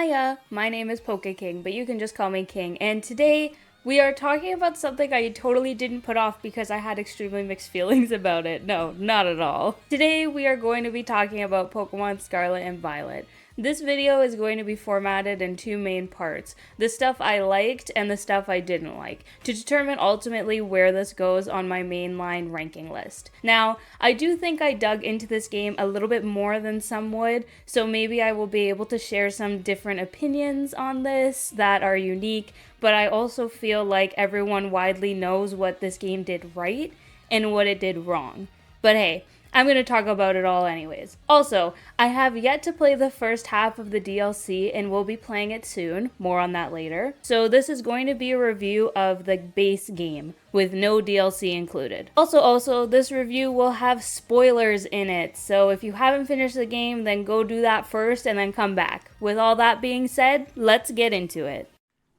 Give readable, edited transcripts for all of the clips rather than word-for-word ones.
Hiya, my name is King, but you can just call me King, and today we are talking about something I totally didn't put off because I had extremely mixed feelings about it. No, not at all. Today we are going to be talking about Pokemon Scarlet and Violet. This video is going to be formatted in two main parts, the stuff I liked and the stuff I didn't like, to determine ultimately where this goes on my mainline ranking list. Now, I do think I dug into this game a little bit more than some would, so maybe I will be able to share some different opinions on this that are unique, but I also feel like everyone widely knows what this game did right and what it did wrong. But hey, I'm going to talk about it all anyways. Also, I have yet to play the first half of the DLC and will be playing it soon. More on that later. So this is going to be a review of the base game with no DLC included. Also, this review will have spoilers in it. So if you haven't finished the game, then go do that first and then come back. With all that being said, let's get into it.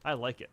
I like it.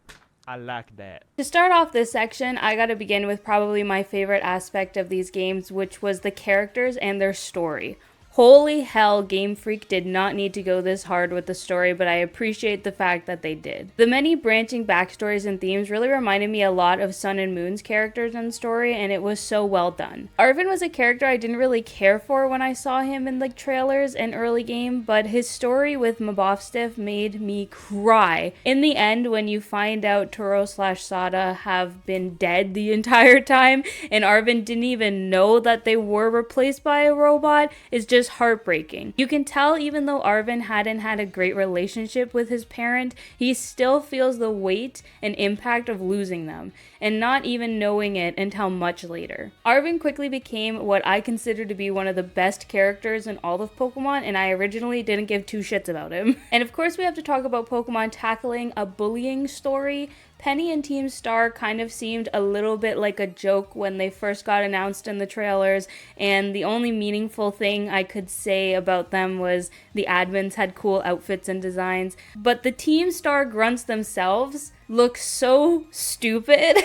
I like that. To start off this section, I gotta begin with probably my favorite aspect of these games, which was the characters and their story. Holy hell, Game Freak did not need to go this hard with the story, but I appreciate the fact that they did. The many branching backstories and themes really reminded me a lot of Sun and Moon's characters and story, and it was so well done. Arven was a character I didn't really care for when I saw him in the trailers and early game, but his story with Mabofstiff made me cry. In the end, when you find out Turo/Sada have been dead the entire time, and Arven didn't even know that they were replaced by a robot, is just heartbreaking. You can tell even though Arven hadn't had a great relationship with his parent, he still feels the weight and impact of losing them, and not even knowing it until much later. Arven quickly became what I consider to be one of the best characters in all of Pokemon, and I originally didn't give two shits about him. And of course we have to talk about Pokemon tackling a bullying story. Penny and Team Star kind of seemed a little bit like a joke when they first got announced in the trailers, and the only meaningful thing I could say about them was the admins had cool outfits and designs, but the Team Star grunts themselves look so stupid,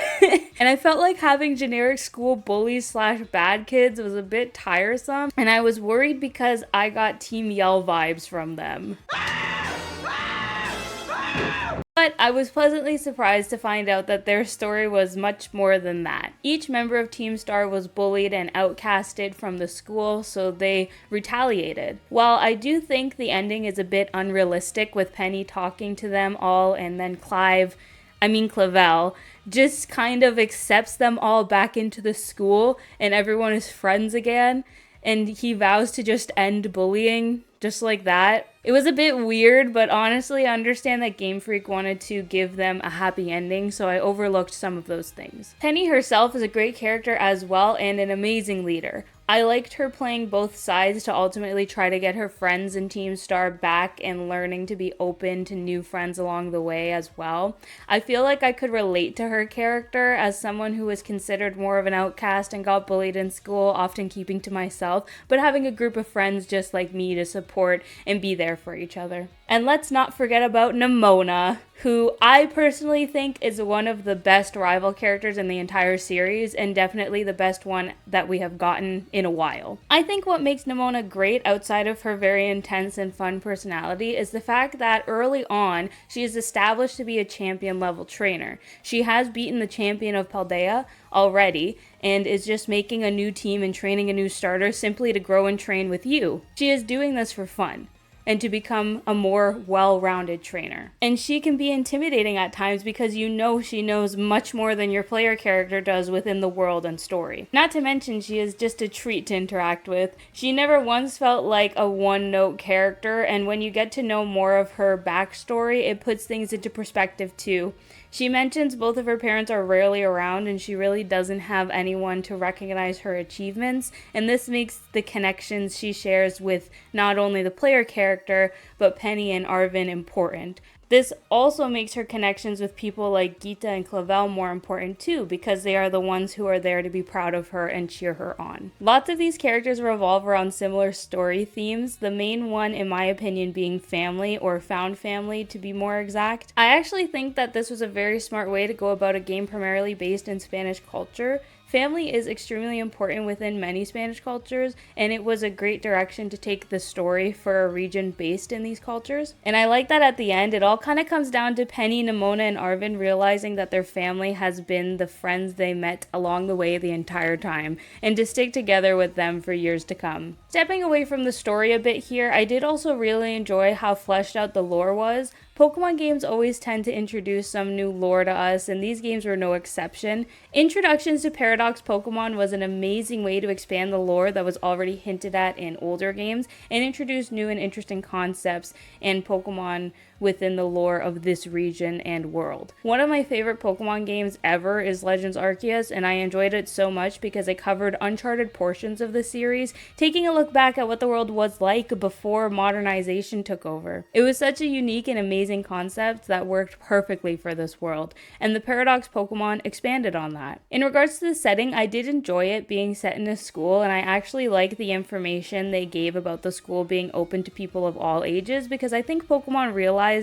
and I felt like having generic school bullies/bad kids was a bit tiresome, and I was worried because I got Team Yell vibes from them. But I was pleasantly surprised to find out that their story was much more than that. Each member of Team Star was bullied and outcasted from the school, so they retaliated. While I do think the ending is a bit unrealistic with Penny talking to them all and then Clavel, just kind of accepts them all back into the school and everyone is friends again, and he vows to just end bullying just like that. It was a bit weird, but honestly, I understand that Game Freak wanted to give them a happy ending, so I overlooked some of those things. Penny herself is a great character as well and an amazing leader. I liked her playing both sides to ultimately try to get her friends in Team Star back and learning to be open to new friends along the way as well. I feel like I could relate to her character as someone who was considered more of an outcast and got bullied in school, often keeping to myself, but having a group of friends just like me to support and be there for each other. And let's not forget about Nemona, who I personally think is one of the best rival characters in the entire series, and definitely the best one that we have gotten in a while. I think what makes Nemona great outside of her very intense and fun personality is the fact that early on, she is established to be a champion level trainer. She has beaten the champion of Paldea already, and is just making a new team and training a new starter simply to grow and train with you. She is doing this for fun and to become a more well-rounded trainer. And she can be intimidating at times because you know she knows much more than your player character does within the world and story. Not to mention she is just a treat to interact with. She never once felt like a one-note character, and when you get to know more of her backstory, it puts things into perspective too. She mentions both of her parents are rarely around and she really doesn't have anyone to recognize her achievements, and this makes the connections she shares with not only the player character but Penny and Arven important. This also makes her connections with people like Gita and Clavel more important too, because they are the ones who are there to be proud of her and cheer her on. Lots of these characters revolve around similar story themes, the main one in my opinion being family, or found family to be more exact. I actually think that this was a very smart way to go about a game primarily based in Spanish culture. Family is extremely important within many Spanish cultures, and it was a great direction to take the story for a region based in these cultures. And I like that at the end, it all kind of comes down to Penny, Nimona, and Arvin realizing that their family has been the friends they met along the way the entire time, and to stick together with them for years to come. Stepping away from the story a bit here, I did also really enjoy how fleshed out the lore was. Pokemon games always tend to introduce some new lore to us, and these games were no exception. Introductions to Paradox Pokemon was an amazing way to expand the lore that was already hinted at in older games, and introduce new and interesting concepts and Pokemon within the lore of this region and world. One of my favorite Pokemon games ever is Legends Arceus, and I enjoyed it so much because it covered uncharted portions of the series, taking a look back at what the world was like before modernization took over. It was such a unique and amazing concept that worked perfectly for this world, and the Paradox Pokemon expanded on that. In regards to the setting, I did enjoy it being set in a school, and I actually like the information they gave about the school being open to people of all ages, because I think Pokemon realized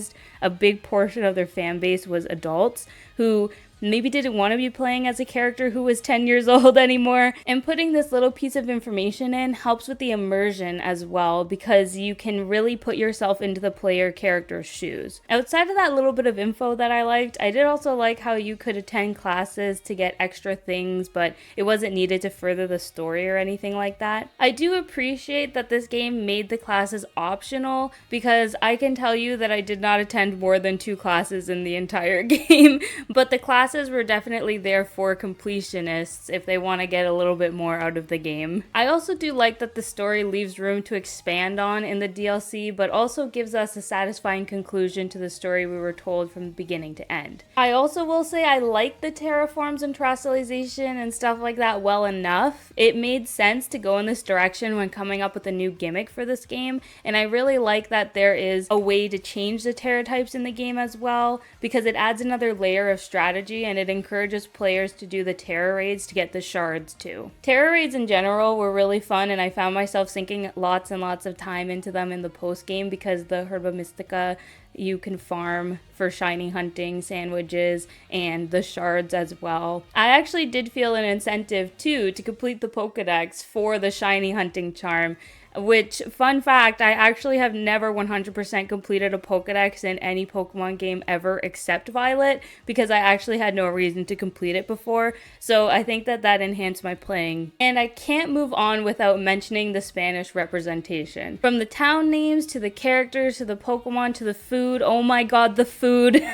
a big portion of their fan base was adults who maybe didn't want to be playing as a character who was 10 years old anymore. And putting this little piece of information in helps with the immersion as well, because you can really put yourself into the player character's shoes. Outside of that little bit of info that I liked, I did also like how you could attend classes to get extra things, but it wasn't needed to further the story or anything like that. I do appreciate that this game made the classes optional, because I can tell you that I did not attend more than 2 classes in the entire game, but the classes were definitely there for completionists if they want to get a little bit more out of the game. I also do like that the story leaves room to expand on in the DLC, but also gives us a satisfying conclusion to the story we were told from beginning to end. I also will say I like the terraforms and terrestrialization and stuff like that well enough. It made sense to go in this direction when coming up with a new gimmick for this game, and I really like that there is a way to change the terra types in the game as well, because it adds another layer of strategy and it encourages players to do the Terra raids to get the shards too. Terra raids in general were really fun, and I found myself sinking lots and lots of time into them in the post game, because the Herba Mystica you can farm for shiny hunting sandwiches and the shards as well. I actually did feel an incentive too to complete the Pokedex for the shiny hunting charm, which, fun fact, I actually have never 100% completed a Pokedex in any Pokemon game ever except Violet, because I actually had no reason to complete it before, so I think that enhanced my playing. And I can't move on without mentioning the Spanish representation. From the town names, to the characters, to the Pokemon, to the food, oh my god, the food!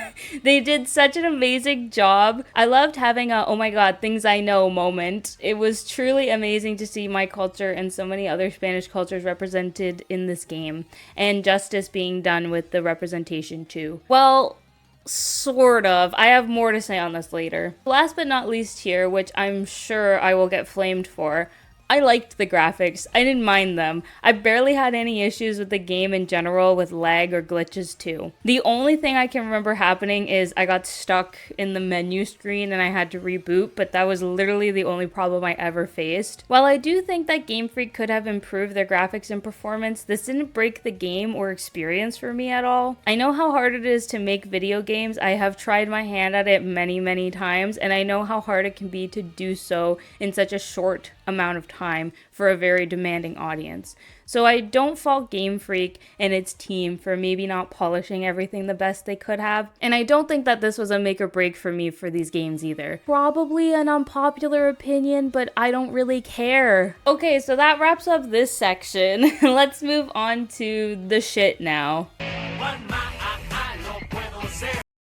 They did such an amazing job. I loved having a, oh my god, things I know moment. It was truly amazing to see my culture and so many other Spanish cultures represented in this game, and justice being done with the representation too. Well, sort of. I have more to say on this later. Last but not least here, which I'm sure I will get flamed for, I liked the graphics. I didn't mind them. I barely had any issues with the game in general, with lag or glitches too. The only thing I can remember happening is I got stuck in the menu screen and I had to reboot, but that was literally the only problem I ever faced. While I do think that Game Freak could have improved their graphics and performance, this didn't break the game or experience for me at all. I know how hard it is to make video games. I have tried my hand at it many times, and I know how hard it can be to do so in such a short amount of time for a very demanding audience. So I don't fault Game Freak and its team for maybe not polishing everything the best they could have, and I don't think that this was a make or break for me for these games either. Probably an unpopular opinion, but I don't really care. Okay, so that wraps up this section. Let's move on to the shit now.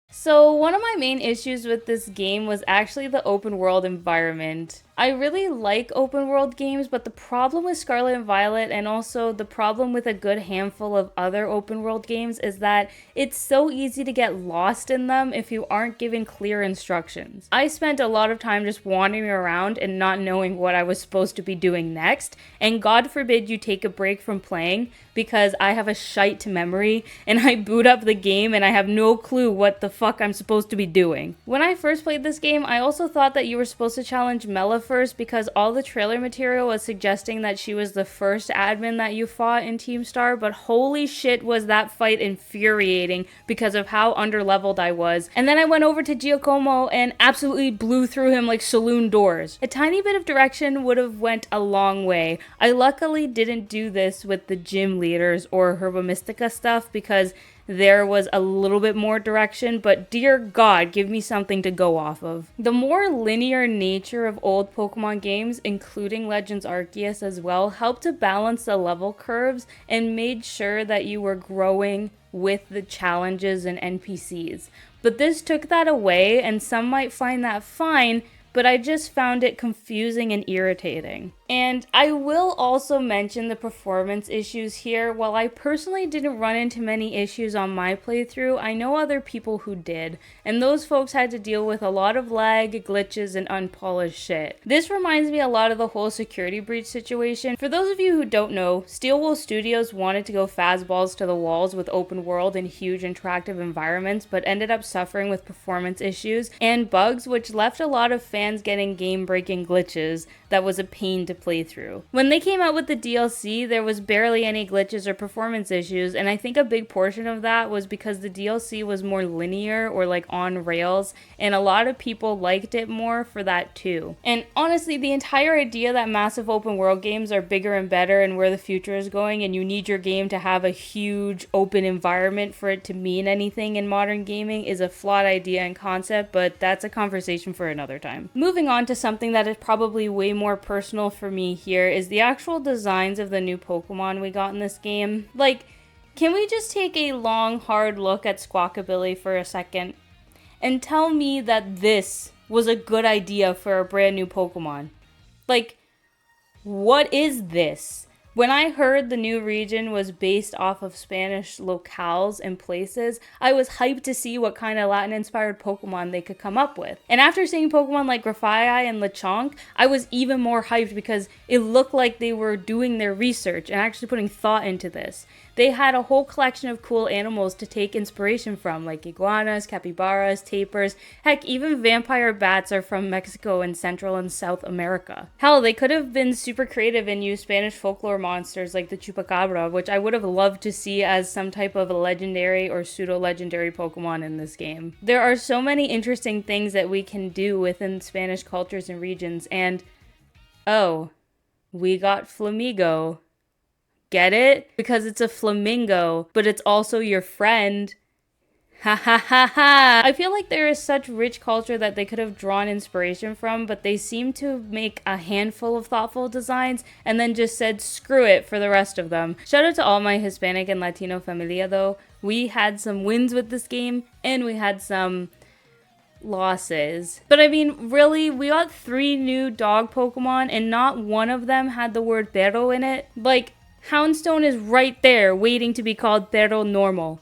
So one of my main issues with this game was actually the open world environment. I really like open world games, but the problem with Scarlet and Violet, and also the problem with a good handful of other open world games, is that it's so easy to get lost in them if you aren't given clear instructions. I spent a lot of time just wandering around and not knowing what I was supposed to be doing next, and God forbid you take a break from playing because I have a shite memory and I boot up the game and I have no clue what the fuck I'm supposed to be doing. When I first played this game, I also thought that you were supposed to challenge Mela first because all the trailer material was suggesting that she was the first admin that you fought in Team Star, but holy shit was that fight infuriating because of how underleveled I was. And then I went over to Giacomo and absolutely blew through him like saloon doors. A tiny bit of direction would have went a long way. I luckily didn't do this with the gym leaders or Herba Mystica stuff because there was a little bit more direction, but dear God, give me something to go off of. The more linear nature of old Pokemon games, including Legends Arceus as well, helped to balance the level curves and made sure that you were growing with the challenges and NPCs. But this took that away, and some might find that fine, but I just found it confusing and irritating. And I will also mention the performance issues here. While I personally didn't run into many issues on my playthrough, I know other people who did, and those folks had to deal with a lot of lag, glitches, and unpolished shit. This reminds me a lot of the whole security breach situation. For those of you who don't know, Steel Wool Studios wanted to go fastballs to the walls with open world and huge interactive environments, but ended up suffering with performance issues and bugs, which left a lot of fans getting game-breaking glitches that was a pain to play through. When they came out with the DLC, there was barely any glitches or performance issues, and I think a big portion of that was because the DLC was more linear or like on rails, and a lot of people liked it more for that too. And honestly, the entire idea that massive open world games are bigger and better and where the future is going, and you need your game to have a huge open environment for it to mean anything in modern gaming is a flawed idea and concept, but that's a conversation for another time. Moving on to something that is probably way more personal for me here is the actual designs of the new Pokemon we got in this game. Like, can we just take a long, hard look at Squawkabilly for a second and tell me that this was a good idea for a brand new Pokemon? Like, what is this? When I heard the new region was based off of Spanish locales and places, I was hyped to see what kind of Latin-inspired Pokemon they could come up with. And after seeing Pokemon like Grafaiai and Lechonk, I was even more hyped because it looked like they were doing their research and actually putting thought into this. They had a whole collection of cool animals to take inspiration from, like iguanas, capybaras, tapirs, heck, even vampire bats are from Mexico and Central and South America. Hell, they could have been super creative and used Spanish folklore monsters like the Chupacabra, which I would have loved to see as some type of a legendary or pseudo-legendary Pokemon in this game. There are so many interesting things that we can do within Spanish cultures and regions, and oh, we got Flamigo. Get it? Because it's a flamingo, but it's also your friend. Ha ha ha ha! I feel like there is such rich culture that they could have drawn inspiration from, but they seem to make a handful of thoughtful designs and then just said screw it for the rest of them. Shout out to all my Hispanic and Latino familia though. We had some wins with this game and we had some losses. But I mean, really, we got 3 new dog Pokemon and not one of them had the word perro in it. Like, Houndstone is right there waiting to be called Perro Normal.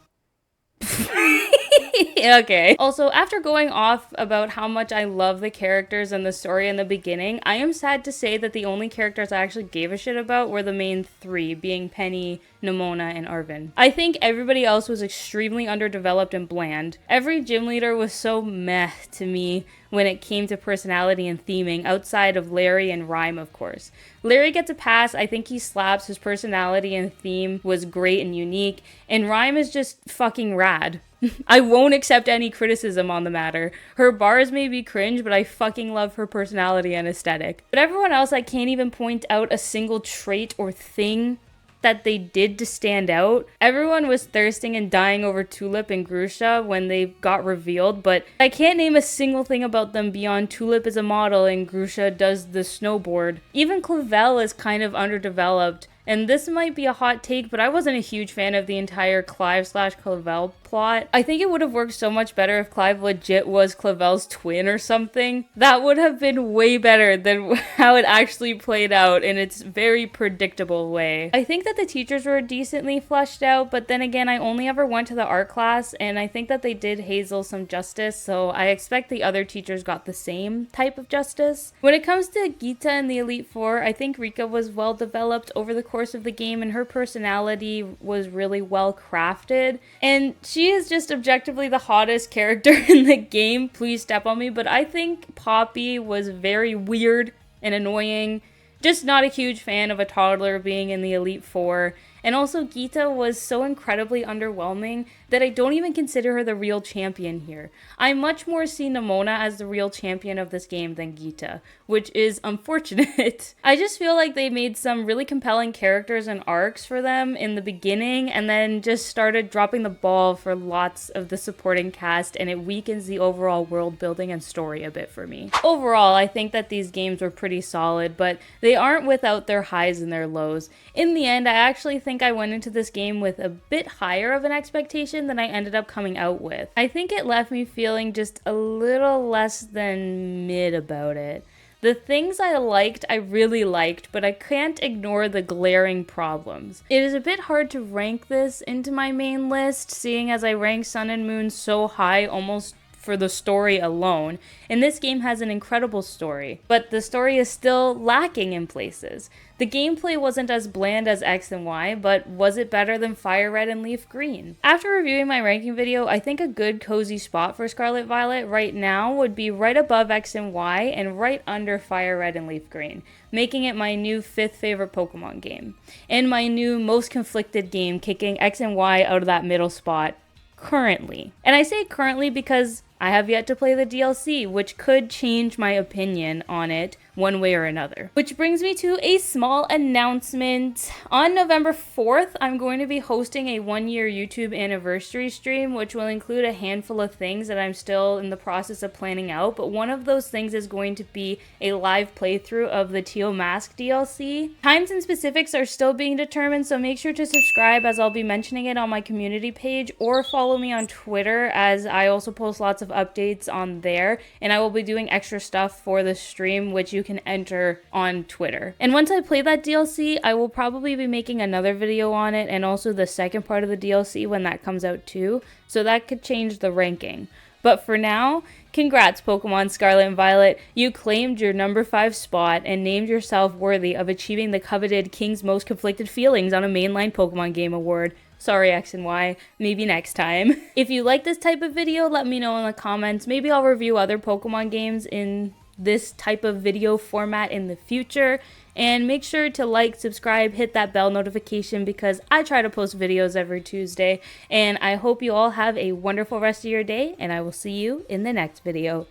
Okay. Also, after going off about how much I love the characters and the story in the beginning, I am sad to say that the only characters I actually gave a shit about were the main 3, being Penny, Nimona, and Arven. I think everybody else was extremely underdeveloped and bland. Every gym leader was so meh to me when it came to personality and theming, outside of Larry and Rhyme, of course. Larry gets a pass. I think he slaps. His personality and theme was great and unique, and Rhyme is just fucking rad. I won't accept any criticism on the matter. Her bars may be cringe, but I fucking love her personality and aesthetic. But everyone else, I can't even point out a single trait or thing that they did to stand out. Everyone was thirsting and dying over Tulip and Grusha when they got revealed, but I can't name a single thing about them beyond Tulip is a model and Grusha does the snowboard. Even Clavel is kind of underdeveloped, and this might be a hot take, but I wasn't a huge fan of the entire Clive/Clavel plot. I think it would have worked so much better if Clive legit was Clavel's twin or something. That would have been way better than how it actually played out in its very predictable way. I think that the teachers were decently fleshed out, but then again, I only ever went to the art class, and I think that they did Hazel some justice, so I expect the other teachers got the same type of justice. When it comes to Gita and the Elite Four, I think Rika was well developed over the course of the game, and her personality was really well crafted. And she is just objectively the hottest character in the game. Please step on me, but I think Poppy was very weird and annoying. Just not a huge fan of a toddler being in the Elite Four. And also Gita was so incredibly underwhelming that I don't even consider her the real champion here. I much more see Nimona as the real champion of this game than Gita, which is unfortunate. I just feel like they made some really compelling characters and arcs for them in the beginning and then just started dropping the ball for lots of the supporting cast, and it weakens the overall world building and story a bit for me. Overall, I think that these games were pretty solid, but they aren't without their highs and their lows. In the end, I actually think I went into this game with a bit higher of an expectation than I ended up coming out with. I think it left me feeling just a little less than mid about it. The things I liked, I really liked, but I can't ignore the glaring problems. It is a bit hard to rank this into my main list, seeing as I rank Sun and Moon so high almost for the story alone, and this game has an incredible story, but the story is still lacking in places. The gameplay wasn't as bland as X and Y, but was it better than Fire Red and Leaf Green? After reviewing my ranking video, I think a good cozy spot for Scarlet Violet right now would be right above X and Y and right under Fire Red and Leaf Green, making it my new 5th favorite Pokemon game, and my new most conflicted game, kicking X and Y out of that middle spot currently. And I say currently because I have yet to play the DLC, which could change my opinion on it one way or another. Which brings me to a small announcement. On November 4th, I'm going to be hosting a 1-year YouTube anniversary stream, which will include a handful of things that I'm still in the process of planning out, but one of those things is going to be a live playthrough of the Teal Mask DLC. Times and specifics are still being determined, so make sure to subscribe as I'll be mentioning it on my community page, or follow me on Twitter as I also post lots of updates on there, and I will be doing extra stuff for the stream, which you can enter on Twitter. And once I play that DLC, I will probably be making another video on it, and also the second part of the DLC when that comes out too, so that could change the ranking. But for now, congrats Pokemon Scarlet and Violet, you claimed your number 5 spot and named yourself worthy of achieving the coveted King's Most Conflicted Feelings on a mainline Pokemon game award. Sorry X and Y, maybe next time. If you like this type of video, let me know in the comments. Maybe I'll review other Pokemon games in this type of video format in the future. And make sure to like, subscribe, hit that bell notification because I try to post videos every Tuesday. And I hope you all have a wonderful rest of your day, and I will see you in the next video.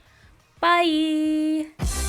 Bye!